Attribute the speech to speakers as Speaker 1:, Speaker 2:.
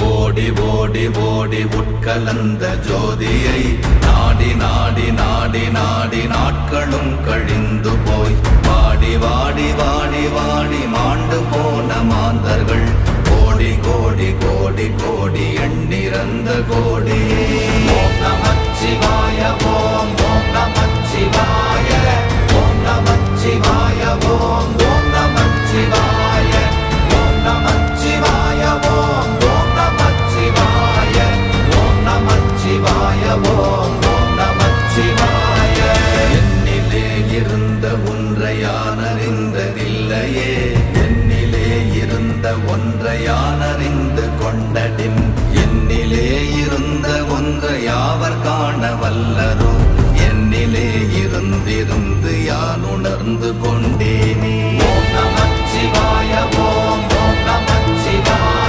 Speaker 1: ஓடி ஓடி ஓடி உட்கலந்த ஜோதியை நாடி நாடி நாடி நாடி நாட்களும் கழிந்து போய் வாடி வாடி வாடி வாடி மாண்டு போன மாந்தர்கள் கோடி கோடி கோடி கோடி எண்ணிறந்த கோடியே. ஓம் நமச்சிவாய ஓம் ஓம் நமச்சிவாய ஓம் நமச்சிவாய ஓம் ஓம் நமச்சிவாய ஓம் நமச்சிவாய ஓம் ஓம் நமச்சிவாய ஓம் நமச்சிவாய ஓம் ஓம் நமச்சிவாய. என்னிலே இருந்த ஒன்றை யான் அறிந்ததில்லையே, என்னிலே இருந்த ஒன்றை யான் அறிந்த